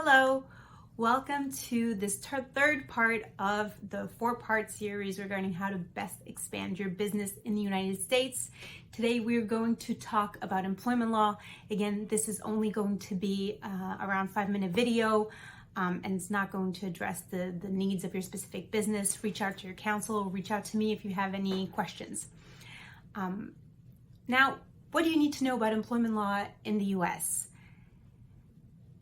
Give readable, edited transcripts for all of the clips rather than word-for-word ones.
Hello, welcome to this third part of the four-part series regarding how to best expand your business in the United States. Today we're going to talk about employment law. Again, this is only going to be around 5-minute video and it's not going to address the needs of your specific business. Reach out to your counsel, reach out to me if you have any questions. Now, what do you need to know about employment law in the US?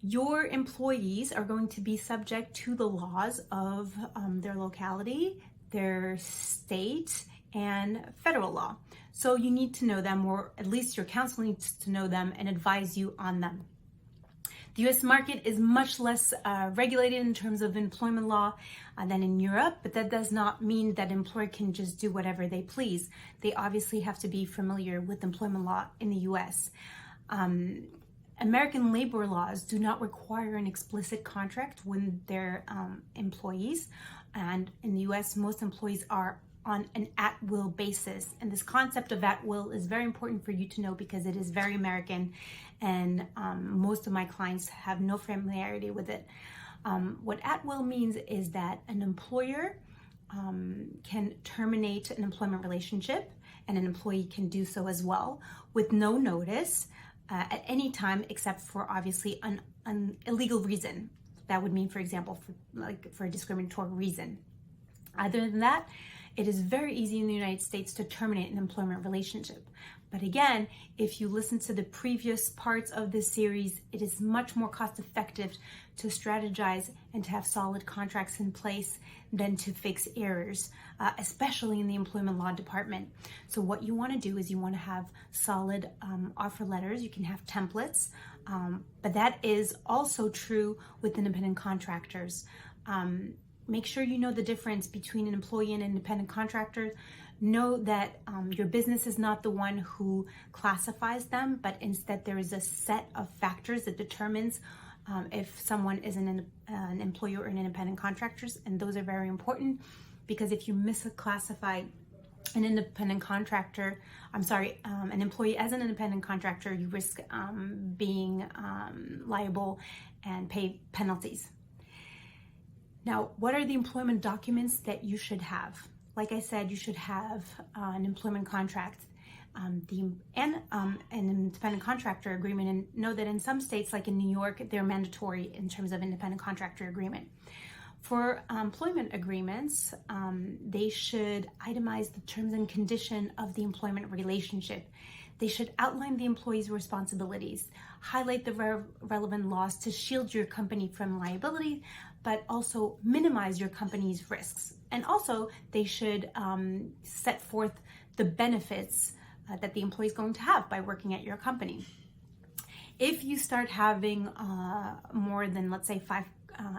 Your employees are going to be subject to the laws of their locality, their state, and federal law. So you need to know them, or at least your counsel needs to know them and advise you on them. The US market is much less regulated in terms of employment law than in Europe, but that does not mean that employer can just do whatever they please. They obviously have to be familiar with employment law in the US. American labor laws do not require an explicit contract when they're employees, and in the US, most employees are on an at-will basis. And this concept of at-will is very important for you to know because it is very American, and most of my clients have no familiarity with it. What at-will means is that an employer can terminate an employment relationship, and an employee can do so as well with no notice. At any time, except for obviously an illegal reason. That would mean, for example, for a discriminatory reason. Other than that, it is very easy in the United States to terminate an employment relationship. But again, if you listen to the previous parts of this series, it is much more cost effective to strategize and to have solid contracts in place than to fix errors, especially in the employment law department. So what you want to do is you want to have solid offer letters. You can have templates, but that is also true with independent contractors. Make sure you know the difference between an employee and an independent contractor. Know that your business is not the one who classifies them, but instead there is a set of factors that determines if someone is an employee or an independent contractor, and those are very important because if you misclassify an independent contractor, an employee as an independent contractor, you risk being liable and pay penalties. Now, what are the employment documents that you should have? Like I said, you should have an employment contract and an independent contractor agreement. And know that in some states, like in New York, they're mandatory in terms of independent contractor agreement. For employment agreements, they should itemize the terms and condition of the employment relationship. They should outline the employee's responsibilities, highlight the relevant laws to shield your company from liability, but also minimize your company's risks. And also, they should set forth the benefits that the employee is going to have by working at your company. If you start having more than, let's say, 5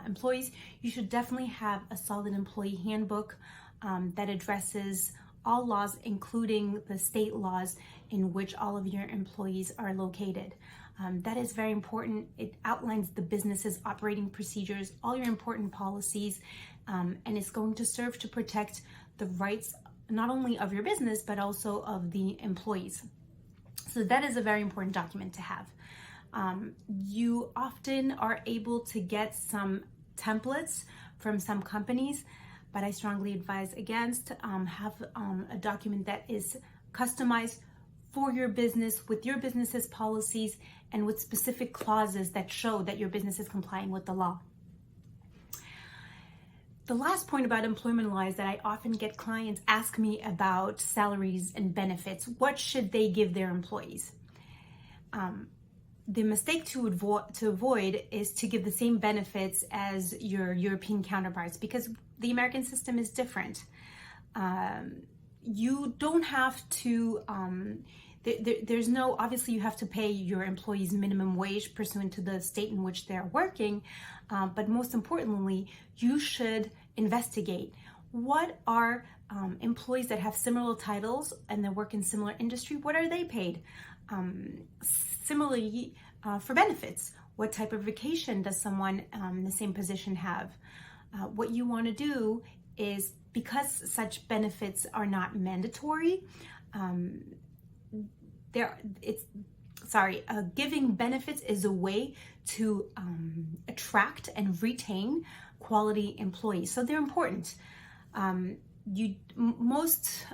employees, you should definitely have a solid employee handbook that addresses all laws, including the state laws in which all of your employees are located. That is very important. It outlines the business's operating procedures, all your important policies, and it's going to serve to protect the rights not only of your business, but also of the employees. So that is a very important document to have. You often are able to get some templates from some companies, but I strongly advise against have a document that is customized for your business, with your business's policies, and with specific clauses that show that your business is complying with the law. The last point about employment law is that I often get clients ask me about salaries and benefits. What should they give their employees? The mistake to avoid is to give the same benefits as your European counterparts, because the American system is different. You don't have to, there's no, obviously you have to pay your employees minimum wage pursuant to the state in which they're working, but most importantly, you should investigate what are employees that have similar titles and that work in similar industry, what are they paid? Similarly, for benefits, what type of vacation does someone in the same position have? What you want to do is, because such benefits are not mandatory, it's giving benefits is a way to attract and retain quality employees. So they're important. Most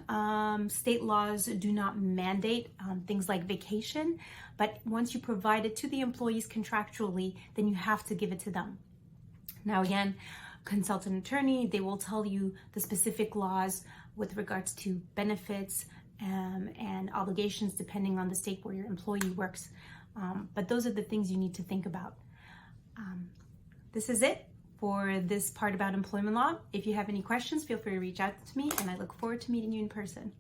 state laws do not mandate things like vacation, but once you provide it to the employees contractually, then you have to give it to them. Now again, consult an attorney. They will tell you the specific laws with regards to benefits and obligations depending on the state where your employee works. But those are the things you need to think about. This is it for this part about employment law. If you have any questions, feel free to reach out to me, and I look forward to meeting you in person.